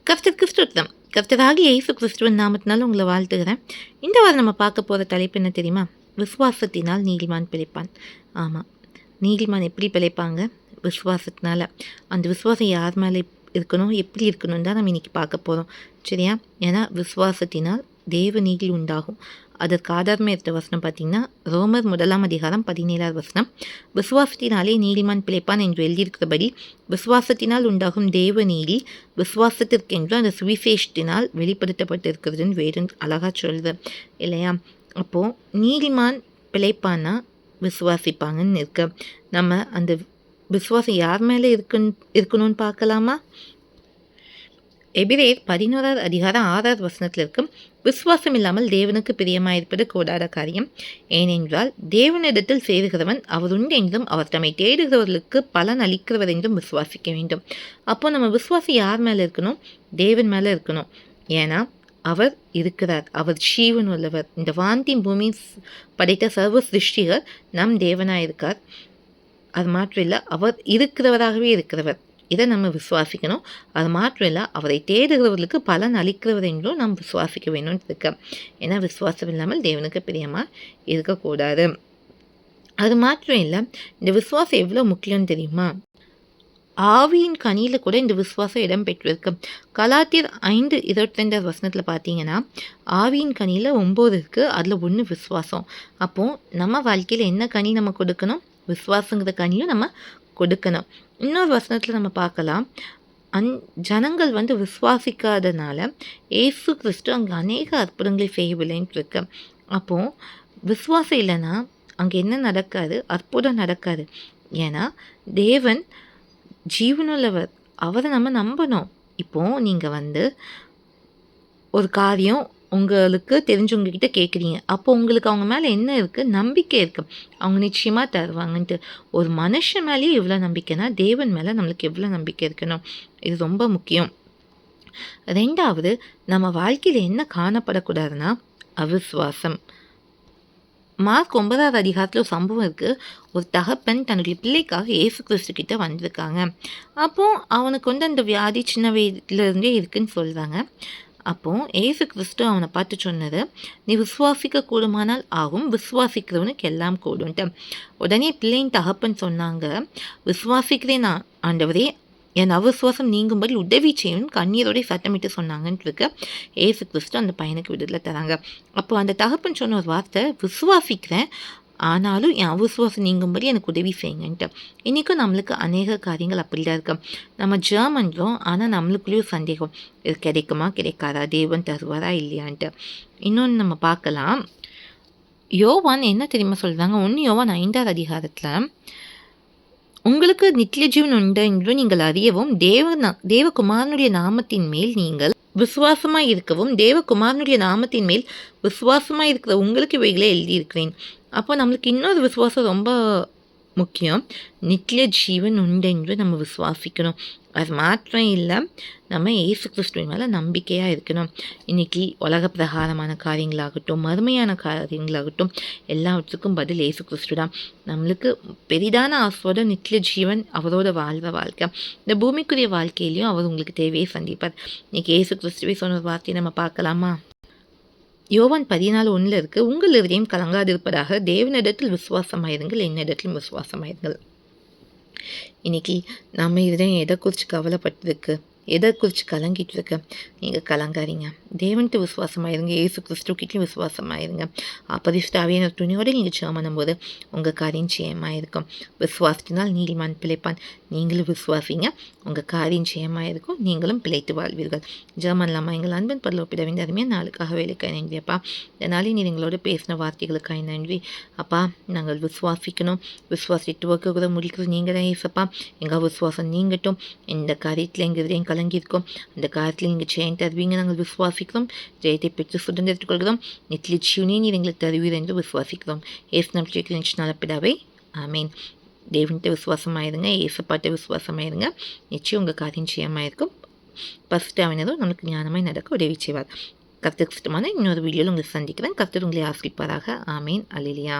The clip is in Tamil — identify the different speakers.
Speaker 1: கர்த்தருக்கு ஸ்தோத்திரம். கர்த்தராகிய இயேசு கிறிஸ்துவின் நாமத்தினால உங்களை வாழ்த்துகிறேன். இந்த வாரம் நம்ம பார்க்க போகிற தலைப்பு என்ன தெரியுமா? விசுவாசத்தினால் நீதிமான் பிழைப்பான். ஆமாம், நீதிமான் எப்படி பிழைப்பாங்க? விசுவாசத்தினால. அந்த விசுவாசம் யார் மேலே இருக்கணும், எப்படி இருக்கணும் தான் நம்ம இன்றைக்கி பார்க்க போகிறோம். சரியா? ஏன்னா விசுவாசத்தினால் தேவ நீதி உண்டாகும். அதற்கு ஆதாரமே எடுத்த வசனம் பார்த்திங்கன்னா ரோமர் 1:17 விசுவாசத்தினாலே நீதிமான் பிழைப்பான் என்று எழுதியிருக்கிறபடி விசுவாசத்தினால் உண்டாகும் தேவ நீதி விசுவாசத்திற்கென்று அந்த சுவிசேஷத்தினால் வெளிப்படுத்தப்பட்டிருக்கிறதுன்னு வேறு அழகாக சொல்லுது இல்லையா? அப்போது நீதிமான் பிழைப்பான்னா விசுவாசிப்பாங்கன்னு இருக்க. நம்ம அந்த விசுவாசம் யார் மேலே இருக்கணும்னு பார்க்கலாமா? எபிரேயர் 11:6 இருக்கும். விசுவாசம் இல்லாமல் தேவனுக்கு பிரியமாயிருப்பது கூடாத காரியம். ஏனென்றால் தேவனிடத்தில் சேருகிறவன் அவர் உண்டு என்றும் அவர் தம்மை தேடுகிறவர்களுக்கு பலன் அளிக்கிறவர் என்றும் விசுவாசிக்க வேண்டும். அப்போ நம்ம விசுவாசம் யார் மேலே இருக்கணும்? தேவன் மேலே இருக்கணும். ஏன்னா அவர் இருக்கிறார், அவர் ஜீவன் உள்ளவர். இந்த வானத்தின் பூமி படைத்த சர்வ சிருஷ்டிகர் நம் தேவனாக இருக்கார். அது மாத்திரம் இல்லை, அவர் இருக்கிறவராகவே இருக்கிறவர். இதை நம்ம விசுவாசிக்கணும். அது மாத்திரம் இல்லை, அவரை தேடுகிறவர்களுக்கு பலன் அளிக்கிறவர் என்றும் நாம் விசுவாசிக்க வேணும்னு இருக்க. ஏன்னா விசுவாசம் இல்லாமல் தேவனுக்கு பிரியமாக இருக்கக்கூடாது. அது மாத்திரம் இல்லை, இந்த விசுவாசம் எவ்வளோ முக்கியம்னு தெரியுமா? ஆவியின் கனியில் கூட இந்த விசுவாசம் இடம் பெற்றிருக்கு. கலாத்தியர் 5:22 பார்த்தீங்கன்னா ஆவியின் கனியில் 9 இருக்குது, அதில் 1 விசுவாசம். அப்போது நம்ம வாழ்க்கையில் என்ன கனி நம்ம கொடுக்கணும்? விசுவாசங்கிற கனியும் நம்ம கொடுக்கணும். இன்னொரு வசனத்தில் நம்ம பார்க்கலாம், ஜனங்கள் விசுவாசிக்காதனால ஏசு கிறிஸ்து அங்கே அநேக அற்புதங்களை செய்யவில்லைன்னு இருக்கு. அப்போது விசுவாசம் இல்லைன்னா அங்கே என்ன நடக்காது? அற்புதம் நடக்காது. ஏன்னா தேவன் ஜீவனுள்ளவர், அவரை நம்ம நம்பணும். இப்போது நீங்கள் ஒரு காரியம் உங்களுக்கு தெரிஞ்சவங்கக்கிட்ட கேட்குறீங்க. அப்போ உங்களுக்கு அவங்க மேலே என்ன இருக்குது? நம்பிக்கை இருக்குது. அவங்க நிச்சயமாக தருவாங்கன்ட்டு. ஒரு மனுஷன் மேலேயே எவ்வளோ நம்பிக்கைனா தேவன் மேலே நம்மளுக்கு எவ்வளோ நம்பிக்கை இருக்கணும். இது ரொம்ப முக்கியம். 2வது, நம்ம வாழ்க்கையில் என்ன காணப்படக்கூடாதுன்னா அவிசுவாசம். மார்க் 9:10 ஒரு சம்பவம் இருக்குது. ஒரு தகப்பன் தன்னுடைய பிள்ளைக்காக இயேசு கிறிஸ்து கிட்ட வந்திருக்காங்க. அப்போது அவனுக்கு அந்த வியாதி சின்ன வயதுலேருந்தே இருக்குன்னு சொல்கிறாங்க. அப்போது ஏசு கிறிஸ்து அவனை பார்த்து சொன்னது, நீ விசுவாசிக்க கூடுமானால் ஆகும், விசுவாசிக்கிறவனுக்கு எல்லாம் கூடும்ட்டு. உடனே பிள்ளையின் தகப்பன் சொன்னாங்க, விசுவாசிக்கிறேன் ஆண்டவரே, என் அவிசுவாசம் நீங்கும்படி உதவி செய்யணும் கண்ணீரோட சத்தமிட்டு சொன்னாங்கன்ட்டு இருக்க. ஏசு கிறிஸ்து அந்த பையனுக்கு விடுதலை தராங்க. அப்போ அந்த தகப்பன் சொன்ன ஒரு வார்த்தை, விசுவாசிக்கிறேன், ஆனாலும் என் அவிசுவாசம் நீங்கும்படி எனக்கு உதவி செய்யுங்கன்ட்டு. இன்றைக்கும் நம்மளுக்கு அநேக காரியங்கள் அப்படி தான் இருக்கு. நம்ம ஜெர்மன்றோம், ஆனால் நம்மளுக்குள்ளேயும் சந்தேகம், இது கிடைக்குமா கிடைக்காதா, தேவன் தருவாரா இல்லையான்ட்டு. இன்னொன்று நம்ம பார்க்கலாம், யோவான் என்ன தெரியுமா சொல்கிறாங்க? 1 யோவான் 5:6 உங்களுக்கு நித்திய ஜீவன் உண்டு என்று நீங்கள் அறியவும் தேவகுமாரனுடைய நாமத்தின் மேல் நீங்கள் விசுவாசமாக இருக்கவும் தேவகுமாரனுடைய நாமத்தின் மேல் விசுவாசமாக இருக்கிற உங்களுக்கு இவைகளை எழுதியிருக்கிறேன். அப்போ நம்மளுக்கு இன்னொரு விசுவாசம் ரொம்ப முக்கியம். நித்திய ஜீவன் உண்டு என்று நம்ம விசுவாசிக்கணும். அது மாத்திரம் இல்லை, நம்ம இயேசு கிறிஸ்துவின் மேலே நம்பிக்கையாக இருக்கணும். இன்றைக்கி உலக பிரகாரமான காரியங்களாகட்டும், மறுமையான காரியங்களாகட்டும், எல்லாவற்றுக்கும் பதில் இயேசு கிறிஸ்து தான். நம்மளுக்கு பெரிதான ஆசோட நித்திய ஜீவன், அவரோட வாழ்கிற வாழ்க்கை. இந்த பூமிக்குரிய வாழ்க்கையிலையும் அவர் உங்களுக்கு தேவையை சந்திப்பார். இன்றைக்கி இயேசு கிறிஸ்துவை சொன்ன வார்த்தையை நம்ம பார்க்கலாமா? யோவான் 14:1 இருக்குது, உங்கள் இருதயம் கலங்காதிருப்பதாக தேவனிடத்தில் விசுவாசமாயிருங்கள், என்னிடத்திலும் விசுவாசமாயிருங்கள். இன்றைக்கி நம்ம இருதயம் எதை குறித்து கவலைப்பட்டிருக்கு, எதை குறித்து கலங்கிட்டு இருக்க? நீங்கள் கலங்காதீங்க, தேவன்ட்டு விசுவாசமாயிருங்க, ஏசு கிறிஸ்துக்கிட்டையும் விசுவாசமாயிருங்க. பரிசுத்தாவியான துணியோடு நீங்கள் ஜெபம் பண்ணும்போது உங்கள் காரியம் ஜெயமாக இருக்கும். விசுவாசத்தினால் நீதிமான் பிழைப்பான். நீங்களும் விசுவாசிங்க, உங்கள் காரியம் ஜெயமாக இருக்கும், நீங்களும் பிழைத்து வாழ்வீர்கள். ஜெபம் பண்ணலாமா? எங்கள் அன்பன் பரலோக பிதாவே, அருமையான நாளுக்காக வேலைக்காய் நன்றி அப்பா. இதனாலே நீ எங்களோட பேசின வார்த்தைகளுக்காக நன்றி அப்பா. நாங்கள் விசுவாசிக்கணும், விசுவாசிட்டு வைக்க முடிக்கிறது நீங்கள் தான் ஏசப்பா. எங்கள் விசுவாசம் நீங்கட்டும். இந்த காரியத்தில் எங்கள் கலங்கியிருக்கோம், அந்த காலத்தில் நீங்கள் ஜெயம் தருவீங்க, நாங்கள் விசுவாசிக்கிறோம். ஜெயத்தை பெற்று சுதந்திரத்துக் கொள்கிறோம். நித்திய ஜீவனே நீர் எங்களுக்கு தருவீர் என்று விசுவாசிக்கிறோம். ஏசு நாமத்தில் நல்ல பிதாவே, ஆமீன். தேவன்கிட்ட விசுவாசமாயிருங்க, ஏசப்பாட்ட விசுவாசமாயிருங்க, நிச்சயம் உங்கள் காரியம் ஜெயமாயிருக்கும். பரிசுத்தாவினரும் நமக்கு ஞானமாய் நடக்க உதவி செய்வார். கர்த்தருக்கு சுத்தமான இன்னொரு வீடியோவில் உங்களை சந்திக்கிறேன். கர்த்தர் உங்களை ஆசிரிப்பாராக. ஆமீன். அல்லேலூயா.